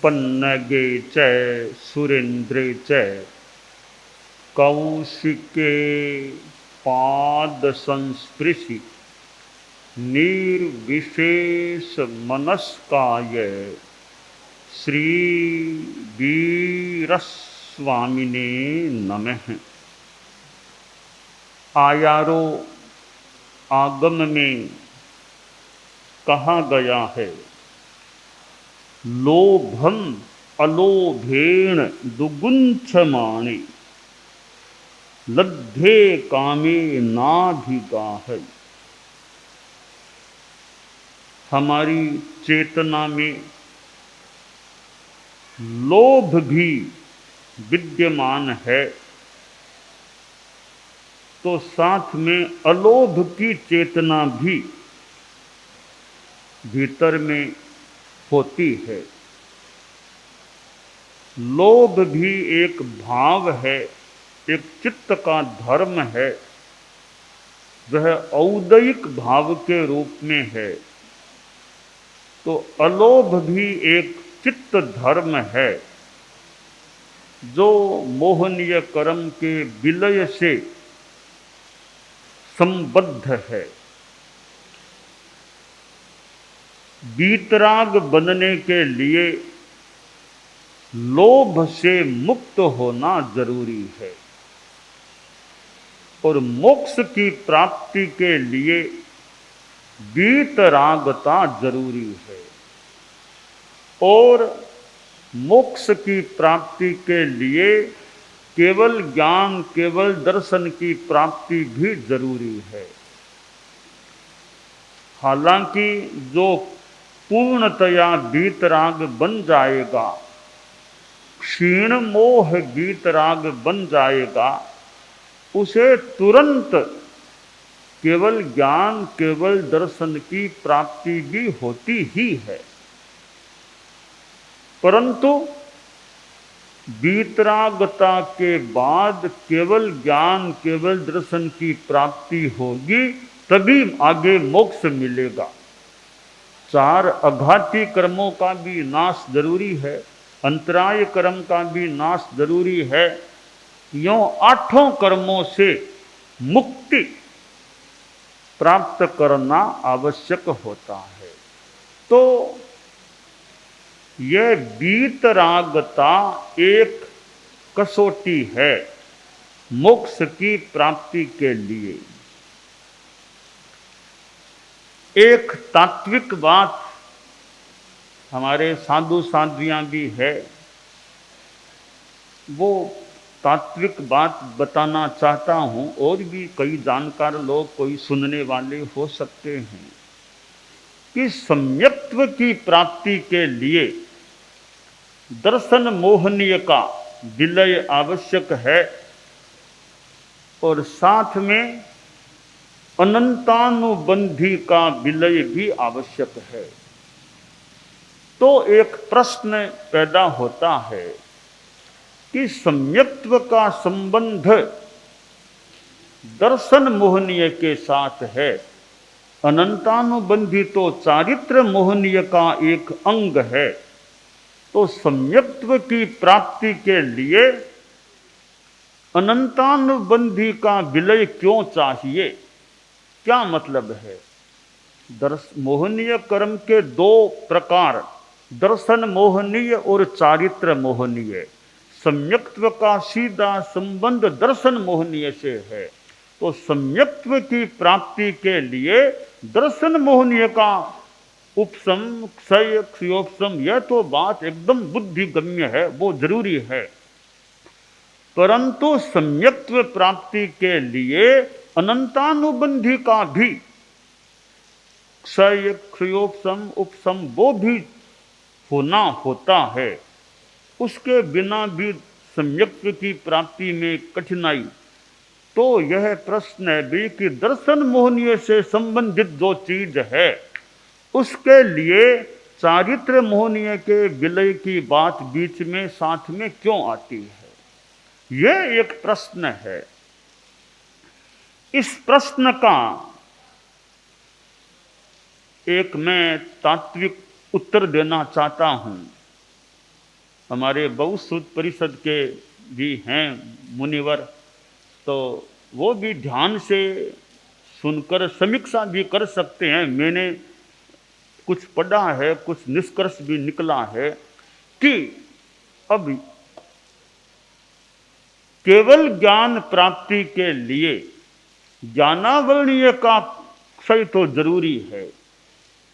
पन्नगे च सुरेन्द्रे च कौशिके पाद संस्पृशि निर्विशेष मनस्काय श्री वीरस्वामिने नमः। आयारो आगम में कहा गया है, लोभम अलोभेण दुगुंछमाणे लब्धे कामे नाभिगाहै। हमारी चेतना में लोभ भी विद्यमान है तो साथ में अलोभ की चेतना भी भीतर में होती है। लोभ भी एक भाव है, एक चित्त का धर्म है, वह औदयिक भाव के रूप में है। तो अलोभ भी एक चित्त धर्म है जो मोहनीय कर्म के विलय से संबद्ध है। वीतराग बनने के लिए लोभ से मुक्त होना जरूरी है और मोक्ष की प्राप्ति के लिए वीतरागता जरूरी है और मोक्ष की प्राप्ति के लिए केवल ज्ञान, केवल दर्शन की प्राप्ति भी जरूरी है। हालांकि जो पूर्णतया वीतराग बन जाएगा, क्षीण मोह वीतराग बन जाएगा, उसे तुरंत केवल ज्ञान, केवल दर्शन की प्राप्ति भी होती ही है। परंतु वीतरागता के बाद केवल ज्ञान, केवल दर्शन की प्राप्ति होगी, तभी आगे मोक्ष मिलेगा। 4 अघाती कर्मों का भी नाश जरूरी है, अंतराय कर्म का भी नाश जरूरी है। यों 8 कर्मों से मुक्ति प्राप्त करना आवश्यक होता है। तो यह वीतरागता एक कसौटी है मोक्ष की प्राप्ति के लिए। एक तात्विक बात हमारे साधु साध्वियाँ भी है, वो तात्विक बात बताना चाहता हूँ और भी कई जानकार लोग, कोई सुनने वाले हो सकते हैं कि सम्यक्त्व की प्राप्ति के लिए दर्शन मोहनीय का विलय आवश्यक है और साथ में अनंतानुबंधी का विलय भी आवश्यक है। तो एक प्रश्न पैदा होता है कि सम्यक्त्व का संबंध दर्शन मोहनीय के साथ है, अनंतानुबंधी तो चारित्र मोहनीय का एक अंग है। तो सम्यक्त्व की प्राप्ति के लिए अनंतानुबंधी का विलय क्यों चाहिए? क्या मतलब है? मोहनीय कर्म के 2 प्रकार, दर्शन मोहनीय और चारित्र मोहनीय। सम्यक्त्व का सीधा संबंध दर्शन मोहनीय से है। तो सम्यक्त्व की प्राप्ति के लिए दर्शन मोहनीय का उपशम, क्षय, क्षयोपशम, यह तो बात एकदम बुद्धिगम्य है, वो जरूरी है। परंतु सम्यक्त्व प्राप्ति के लिए अनंतानुबंधी का भी क्षय, क्षयोपशम, उपशम वो भी होना होता है। उसके बिना भी सम्यक्त्व की प्राप्ति में कठिनाई। तो यह प्रश्न है भी कि दर्शन मोहनीय से संबंधित जो चीज है उसके लिए चारित्र मोहनीय के विलय की बात बीच में साथ में क्यों आती है? यह एक प्रश्न है। इस प्रश्न का एक मैं तात्विक उत्तर देना चाहता हूं हमारे बहुश्रुत परिषद के भी हैं मुनिवर, तो वो भी ध्यान से सुनकर समीक्षा भी कर सकते हैं। मैंने कुछ पढ़ा है, कुछ निष्कर्ष भी निकला है कि अब केवल ज्ञान प्राप्ति के लिए ज्ञानावरणीय का क्षय तो जरूरी है।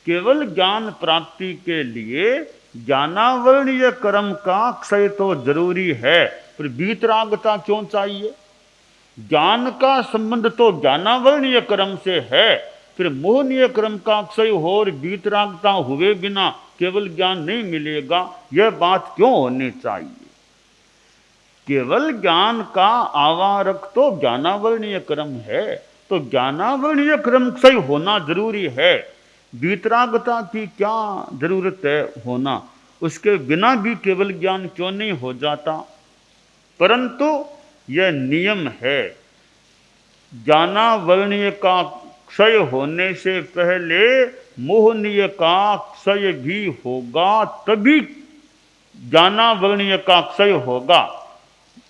केवल ज्ञान प्राप्ति के लिए ज्ञानावरणीय कर्म का क्षय तो जरूरी है, पर वीतरागता क्यों चाहिए? ज्ञान का संबंध तो ज्ञानावरणीय कर्म से है, फिर मोहनीय कर्म का क्षय हो और वीतरागता हुए बिना केवल ज्ञान नहीं मिलेगा, यह बात क्यों होनी चाहिए? केवल ज्ञान का आवारक तो ज्ञानावरणीय कर्म है, तो ज्ञानावरणीय कर्म क्षय होना जरूरी है। वीतरागता की क्या जरूरत है होना? उसके बिना भी केवल ज्ञान क्यों नहीं हो जाता? परंतु यह नियम है, ज्ञानावरणीय का क्षय होने से पहले मोहनीय का क्षय भी होगा, तभी ज्ञानावरणीय का क्षय होगा।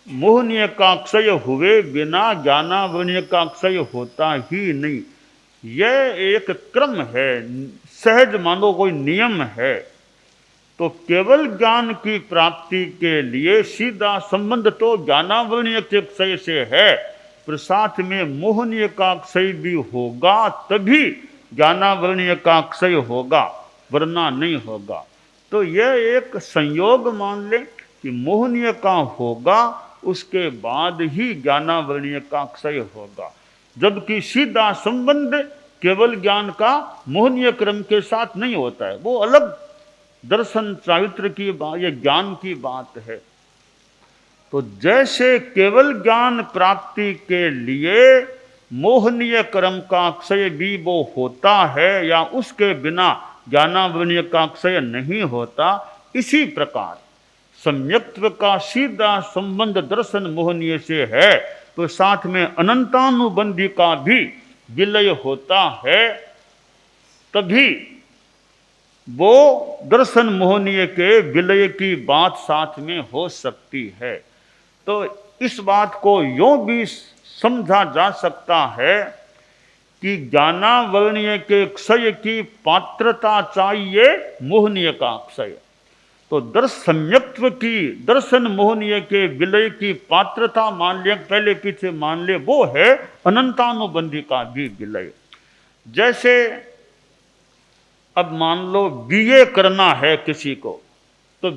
मोहनीय का क्षय हुए बिना ज्ञानावरणीय का क्षय होता ही नहीं। यह एक क्रम है, सहज मानो कोई नियम है। तो केवल ज्ञान की प्राप्ति के लिए सीधा संबंध तो ज्ञानावरणीय के क्षय से है, पर साथ में मोहनीय का क्षय भी होगा, तभी ज्ञानावरणीय का क्षय होगा, वरना नहीं होगा। तो यह एक संयोग मान लें कि मोहनीय का होगा, उसके बाद ही ज्ञानावरणीय का क्षय होगा। जबकि सीधा संबंध केवल ज्ञान का मोहनीय क्रम के साथ नहीं होता है, वो अलग दर्शन चारित्र की बात, ये ज्ञान की बात है। तो जैसे केवल ज्ञान प्राप्ति के लिए मोहनीय कर्म का क्षय भी वो होता है, या उसके बिना ज्ञानावरणीय का क्षय नहीं होता, इसी प्रकार सम्यक्त्व का सीधा संबंध दर्शन मोहनीय से है, तो साथ में अनंतानुबंधी का भी विलय होता है, तभी वो दर्शन मोहनीय के विलय की बात साथ में हो सकती है। तो इस बात को यूं भी समझा जा सकता है कि ज्ञानावरणीय के क्षय की पात्रता चाहिए मोहनीय का क्षय। तो सम्यक्त्व की दर्शन मोहनीय के विलय की पात्रता मान ले, पहले पीछे मान ले, वो है अनंतानुबंधी का भी विलय। जैसे अब मान लो बीए करना है किसी को, तो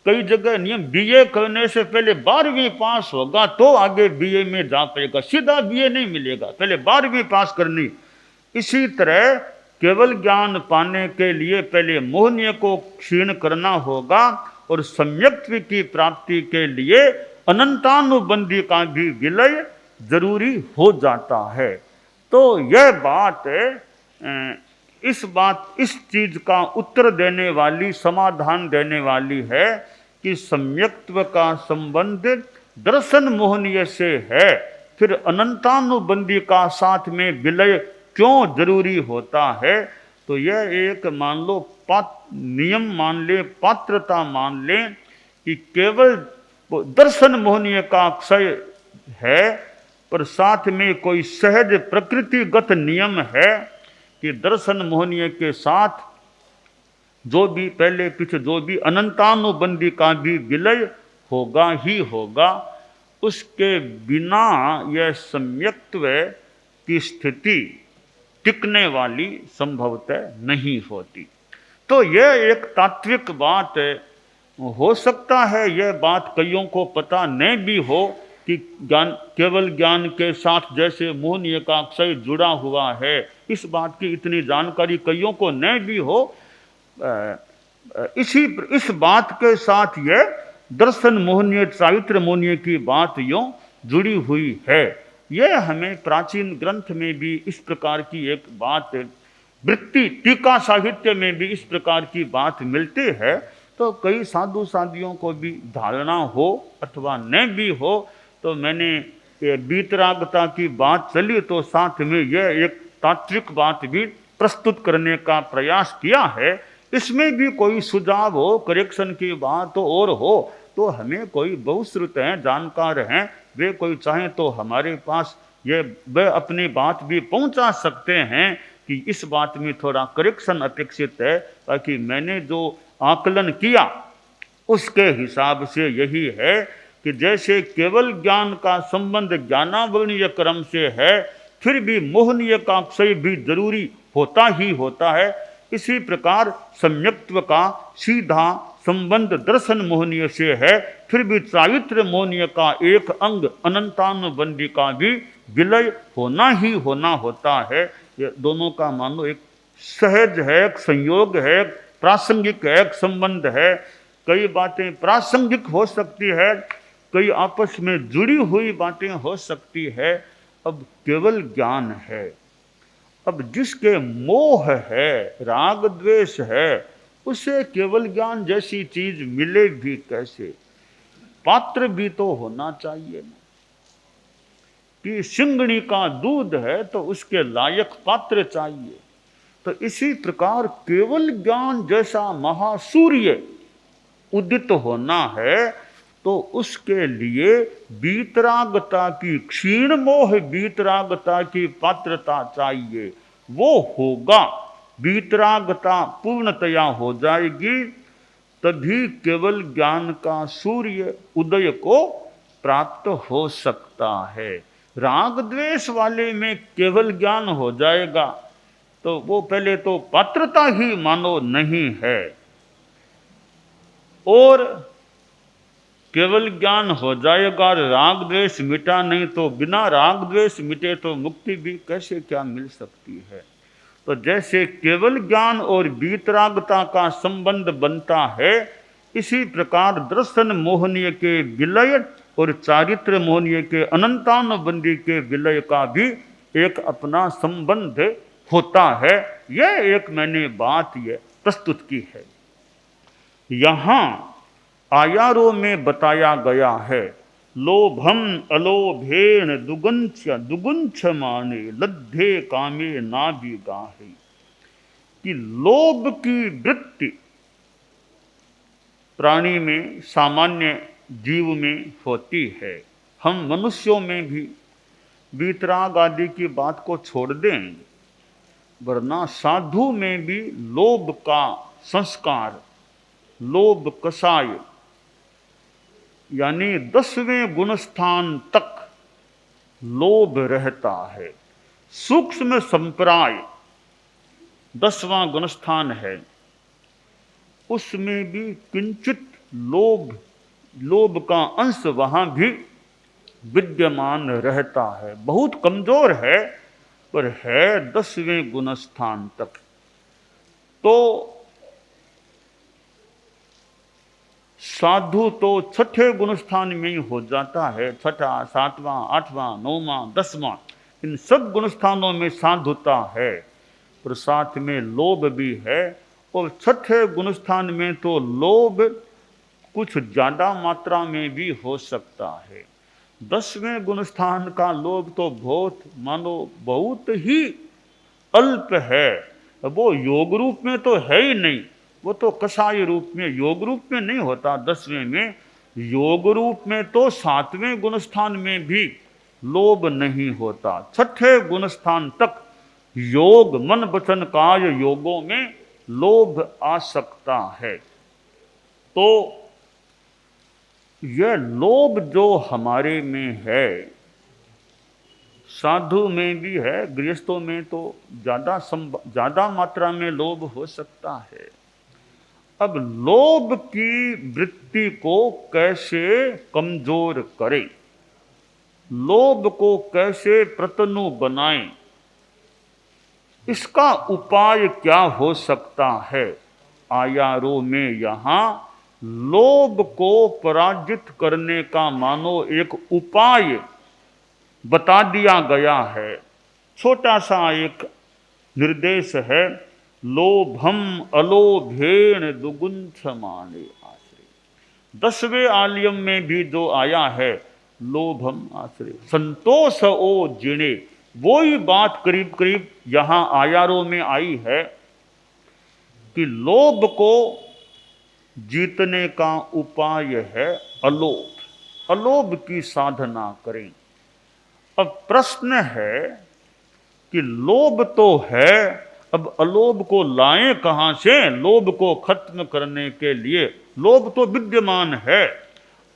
कई जगह नियम बीए करने से पहले 12वीं पास होगा तो आगे बीए में जा पाएगा, सीधा बीए नहीं मिलेगा, पहले 12वीं पास करनी। इसी तरह केवल ज्ञान पाने के लिए पहले मोहनीय को क्षीण करना होगा, और सम्यक्त्व की प्राप्ति के लिए अनंतानुबंधी का भी विलय जरूरी हो जाता है। तो यह बात इस चीज का उत्तर देने वाली, समाधान देने वाली है कि सम्यक्त्व का संबंध दर्शन मोहनीय से है, फिर अनंतानुबंधी का साथ में विलय क्यों जरूरी होता है? तो यह एक मान लो नियम मान ले, पात्रता मान ले कि केवल दर्शन मोहनीय का क्षय है, पर साथ में कोई सहज प्रकृतिगत नियम है कि दर्शन मोहनीय के साथ जो भी पहले पीछे जो भी अनंतानुबंधी का भी विलय होगा ही होगा, उसके बिना यह सम्यक्त्व की स्थिति टिकने वाली संभवतः नहीं होती। तो यह एक तात्विक बात हो सकता है, यह बात कईयों को पता नहीं भी हो कि केवल ज्ञान के साथ जैसे मोहनीय का क्षय जुड़ा हुआ है, इस बात की इतनी जानकारी कईयों को नहीं भी हो। इस बात के साथ यह दर्शन मोहनीय, चारित्र मोहनीय की बात यूं जुड़ी हुई है। यह हमें प्राचीन ग्रंथ में भी इस प्रकार की एक बात, वृत्ति टीका साहित्य में भी इस प्रकार की बात मिलती है। तो कई साधु साधियों को भी धारणा हो अथवा न भी हो, तो मैंने वीतरागता की बात चली तो साथ में यह एक तात्विक बात भी प्रस्तुत करने का प्रयास किया है इसमें भी कोई सुझाव हो, करेक्शन की बात हो और हो, तो हमें कोई बहुश्रुत हैं, जानकार हैं, वे कोई चाहें तो हमारे पास ये वे अपनी बात भी पहुंचा सकते हैं कि इस बात में थोड़ा करेक्शन अपेक्षित है, ताकि मैंने जो आकलन किया उसके हिसाब से यही है कि जैसे केवल ज्ञान का संबंध ज्ञानावरणीय क्रम से है, फिर भी मोहनीय का क्षय भी जरूरी होता ही होता है। इसी प्रकार सम्यक्त्व का सीधा संबंध दर्शन मोहनीय से है, फिर भी चारित्र मोहनीय का एक अंग अनंतानुबंधी का भी विलय होना ही होना होता है। ये दोनों का मानो एक सहज है, एक संयोग है, प्रासंगिक है, एक संबंध है। कई बातें प्रासंगिक हो सकती है, कई आपस में जुड़ी हुई बातें हो सकती है। अब केवल ज्ञान है, अब जिसके मोह है, राग द्वेष है, उसे केवल ज्ञान जैसी चीज मिले भी कैसे? पात्र भी तो होना चाहिए ना, कि सिंगड़ी का दूध है तो उसके लायक पात्र चाहिए। तो इसी प्रकार केवल ज्ञान जैसा महासूर्य उदित होना है, तो उसके लिए वीतरागता की, क्षीण मोह वीतरागता की पात्रता चाहिए। वो होगा, वीतरागता पूर्णतया हो जाएगी, तभी केवल ज्ञान का सूर्य उदय को प्राप्त हो सकता है। राग द्वेष वाले में केवल ज्ञान हो जाएगा तो वो पहले तो पात्रता ही मानो नहीं है, और केवल ज्ञान हो जाएगा और राग द्वेष मिटा नहीं, तो बिना राग द्वेष मिटे तो मुक्ति भी कैसे क्या मिल सकती है। तो जैसे केवल ज्ञान और वीतरागता का संबंध बनता है, इसी प्रकार दर्शन मोहनीय के विलय और चारित्र मोहनीय के अनंतानुबंधी के विलय का भी एक अपना संबंध होता है। यह एक मैंने बात ये प्रस्तुत की है। यहाँ आयारों में बताया गया है, लोभम अलोभेन दुगुंछ माने लद्धे कामे ना भी गाहे, कि लोभ की वृत्ति प्राणी में, सामान्य जीव में होती है। हम मनुष्यों में भी वीतराग आदि की बात को छोड़ दें, वरना साधु में भी लोभ का संस्कार, लोभ कषाय, यानी 10वें गुणस्थान तक लोभ रहता है। सूक्ष्म संप्राय 10वां गुणस्थान है, उसमें भी किंचित लोभ का अंश वहां भी विद्यमान रहता है। बहुत कमजोर है, पर है 10वें गुणस्थान तक। तो साधु तो 6ठे गुणस्थान में ही हो जाता है। 6ठा, 7वां, 8वां, 9वां, 10वां, इन सब गुणस्थानों में साधुता है, पर साथ में लोभ भी है। और 6ठे गुणस्थान में तो लोभ कुछ ज्यादा मात्रा में भी हो सकता है। 10वें गुणस्थान का लोभ तो बहुत ही अल्प है। वो योग रूप में तो है ही नहीं, वो तो कषाय रूप में, योग रूप में नहीं होता 10वें में। योग रूप में तो 7वें गुणस्थान में भी लोभ नहीं होता। 6ठे गुणस्थान तक योग, मन वचन काय योगों में लोभ आ सकता है। तो यह लोभ जो हमारे में है, साधु में भी है, गृहस्थों में तो ज्यादा मात्रा में लोभ हो सकता है। अब लोभ की वृत्ति को कैसे कमजोर करें, लोभ को कैसे प्रतनु बनाएं, इसका उपाय क्या हो सकता है? आयारों में यहाँ लोभ को पराजित करने का मानो एक उपाय बता दिया गया है। छोटा सा एक निर्देश है, लोभम अलोभेन दुगुंछ माने आश्रय। 10वें आलियम में भी जो आया है, लोभम आश्रय, संतोष ओ जिणे, वो ही बात करीब करीब यहाँ आयारों में आई है कि लोभ को जीतने का उपाय है अलोभ। अलोभ की साधना करें। अब प्रश्न है कि लोभ तो है, अब अलोभ को लाएं कहां से? लोभ को खत्म करने के लिए लोभ तो विद्यमान है,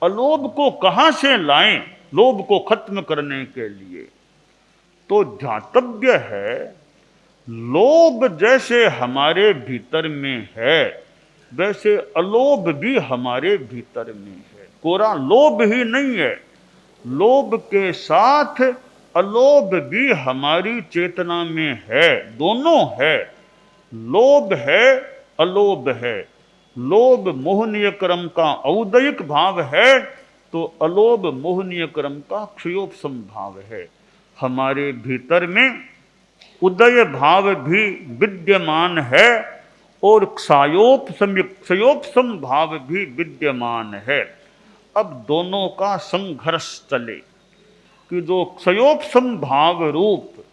अलोभ को कहां से लाएं लोभ को खत्म करने के लिए? तो ध्यातव्य है, लोभ जैसे हमारे भीतर में है वैसे अलोभ भी हमारे भीतर में है। कोरा लोभ ही नहीं है, लोभ के साथ अलोभ भी हमारी चेतना में है, दोनों है। लोभ है, अलोभ है। लोभ मोहनीय कर्म का औदयिक भाव है तो अलोभ मोहनीय कर्म का क्षयोपशम भाव है। हमारे भीतर में उदय भाव भी विद्यमान है और क्षयोपशम भाव भी विद्यमान है। अब दोनों का संघर्ष चले कि जो क्षयोपशम भाव रूप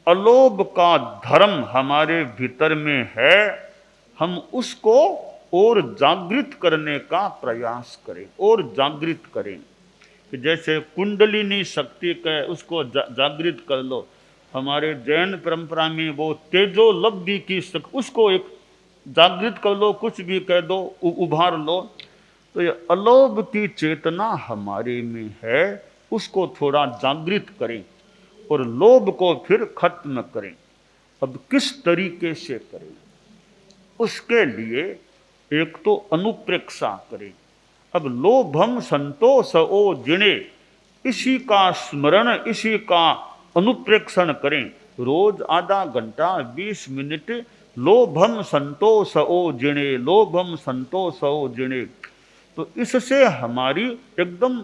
अलोभ का धर्म हमारे भीतर में है, हम उसको और जागृत करने का प्रयास करें और जागृत करें। कि जैसे कुंडलिनी शक्ति का उसको जागृत कर लो। हमारे जैन परंपरा में वो तेजोलब्धि की शक्ति, उसको एक जागृत कर लो, कुछ भी कह दो, उभार लो। तो ये अलोभ की चेतना हमारे में है, उसको थोड़ा जागृत करें और लोभ को फिर खत्म करें। अब किस तरीके से करें? उसके लिए एक तो अनुप्रेक्षा करें। अब लोभम संतोष ओ जिणे, इसी का स्मरण, इसी का अनुप्रेक्षण करें। रोज आधा घंटा 20 मिनट लोभम संतोष ओ जिणे, लोभम संतोष ओ जिणे। तो इससे हमारी एकदम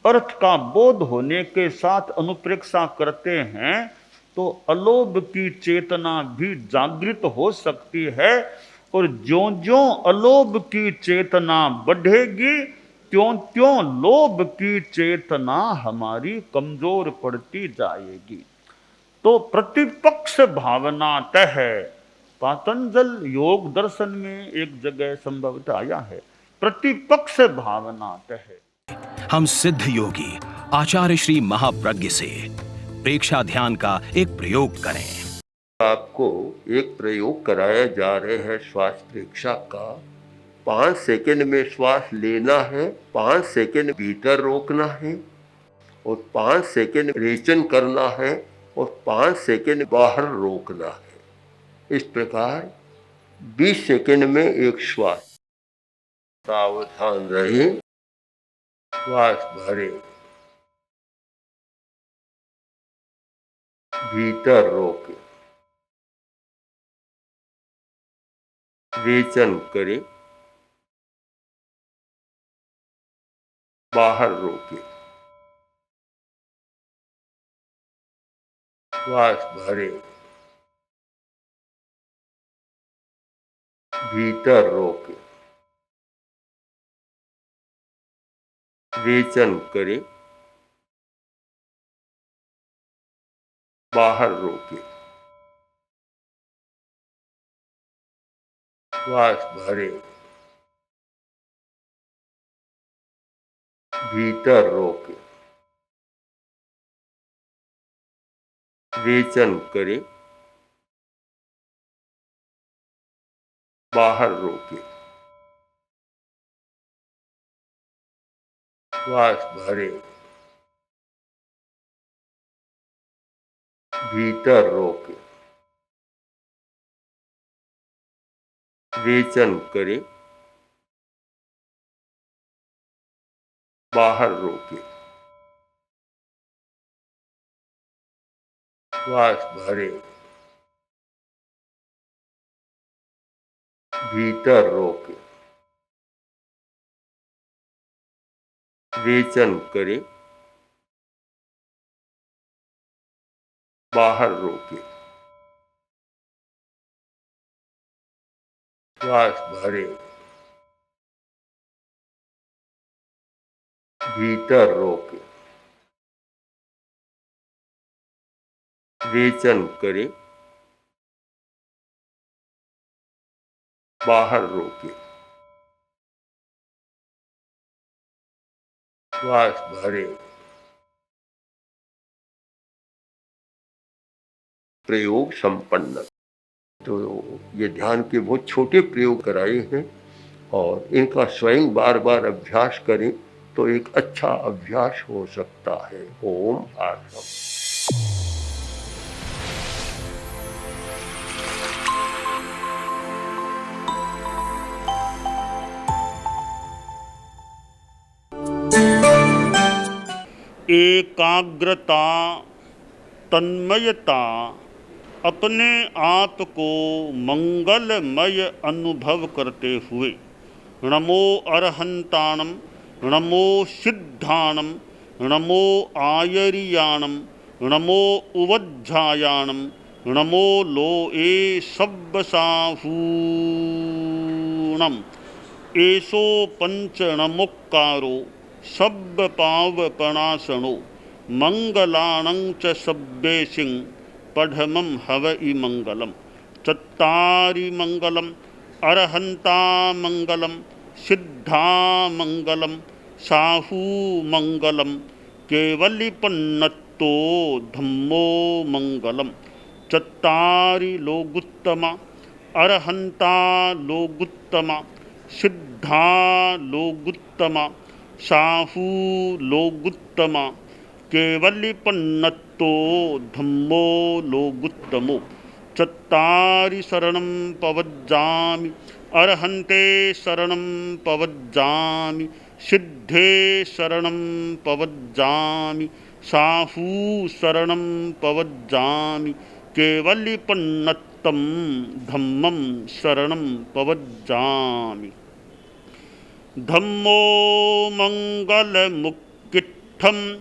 अर्थ का बोध होने के साथ अनुप्रेक्षा करते हैं तो अलोभ की चेतना भी जागृत हो सकती है। और ज्यों ज्यों अलोभ की चेतना बढ़ेगी त्यों त्यों लोभ की चेतना हमारी कमजोर पड़ती जाएगी। तो प्रतिपक्ष भावनातः, पातंजल योग दर्शन में एक जगह संभवतः आया है, प्रतिपक्ष भावनातः। हम सिद्ध योगी आचार्य श्री महाप्रज्ञ से प्रेक्षा ध्यान का एक प्रयोग करें। आपको एक प्रयोग कराया जा रहे हैं श्वास प्रेक्षा का। 5 सेकंड में श्वास लेना है, 5 सेकंड भीतर रोकना है और 5 सेकंड रेचन करना है और 5 सेकंड बाहर रोकना है। इस प्रकार 20 सेकंड में एक श्वास। सावधान रहे, श्वास भरे, भीतर रोके, रेचन करें, बाहर रोके, श्वास भरे, भीतर रोके, रेचन करें, बाहर रोके, श्वास भरे, भीतर रोके, रेचन करें, बाहर रोके, श्वास भरे, भीतर रोके, रेचन करें, बाहर रोके, श्वास भरे, भीतर रोके, रेचन करें, बाहर रोके, श्वास भरे, भीतर रोके, रेचन करें, बाहर रोके, श्वास भरे। प्रयोग संपन्न। तो ये ध्यान के बहुत छोटे प्रयोग कराए हैं और इनका स्वयं बार बार अभ्यास करें तो एक अच्छा अभ्यास हो सकता है। ओम आसम। एकाग्रता, तन्मयता, अपने आप को मंगलमय अनुभव करते हुए नमो अरहंताणम, नमो सिद्धाणम, नमो आयरियाणम, नमो उवज्झायाणम, नमो लोए सब्बसाहूणम, एसो पंचणमुक्कारो सब्ब पावपणासनो, मंगलाणं च सब्बेसिं पढ़मं हवइ मंगलम। चत्तारि मंगलम, अरहंता मंगलम, सिद्धा मंगलम, साहू मंगलम, केवलिपन्नत्तो धम्मो मंगलम। चत्तारि लोगुत्तमा, अरहंता लोगुत्तमा, सिद्धा लोगुत्तमा, साहू लोगुत्तमा, केवलिपन्नत्तो धम्मो लोगुत्तमो। चत्तारि शरणं पवज्जामि, अरहन्ते शरणं पवज्जामि, सिद्धे शरणं पवज्जामि, साहू शरणं पवज्जामि, केवलिपन्नत्तं धम्मं शरणं पवज्जामि। धम्मो मंगलमुक्किट्ठम्,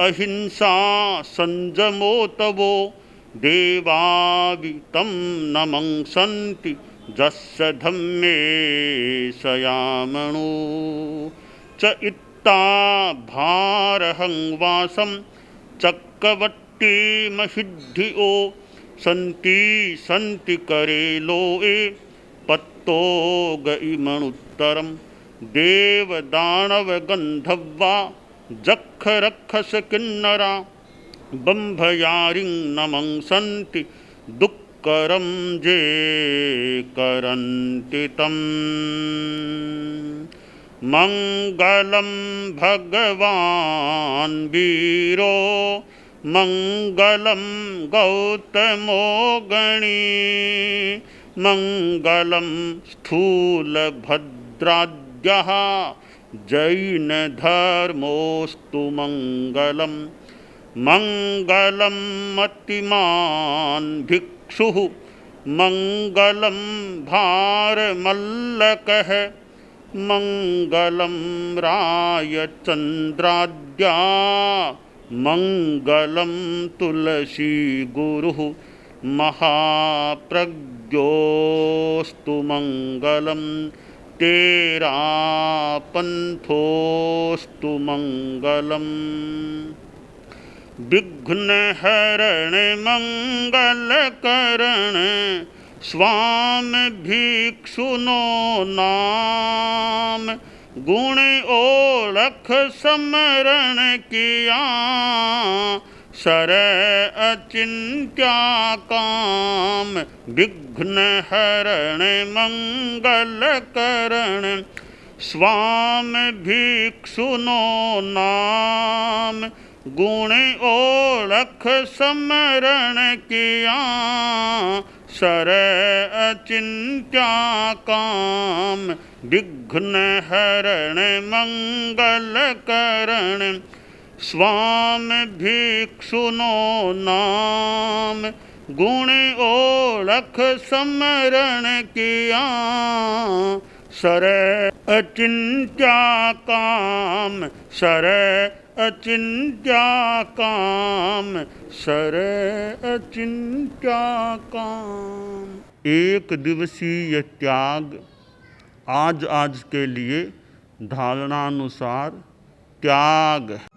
अहिंसा संजमो तवो, देवावितं नमंसन्ति जस्य धम्मे सयामणो। च इत्ता भारहं वासं चक्रवट्टिमहिद्धियो, सन्ति सन्ति करेलोए पत्तो गइमणुत्तरम्। देवदानवगन्धर्वा जक्षरक्षस किन्नरा, बम्भयारिं नमंसन्ति दुःकरं जे करन्ति तम्। मंगलं भगवान् वीरो, मंगलं गौतमो गणी, मंगलं स्थूलभद्राद्यः जैनधर्मोऽस्तु मंगलम्। मंगलं मतिमान् भिक्षुः, मंगलं भारमल्लकः, मंगलं रायचन्द्राद्या, मंगलं तुलसीगुरुः, महाप्रज्ञोऽस्तु मंगलम्। तेरा पंथोऽस्तु मंगलम्। विघ्नहरण मंगलकरण, स्वामी भिक्षुनो नाम, गुण ओळख समरण किया, सर अचिंत्या काम। विघ्नहरण मंगलकरण, स्वामी भिक्षुनो नाम, गुण ओळख समरण किया, सर अचिंत्या काम। विघ्नहरण मंगलकरण, स्वामी भिक्षुनो नाम, गुण ओळख समरण किया, सर अचिंत्या काम, सर अचिंत्या काम, सर अचिंत्या काम। एक दिवसीय त्याग। आज के लिए धारणानुसार त्याग।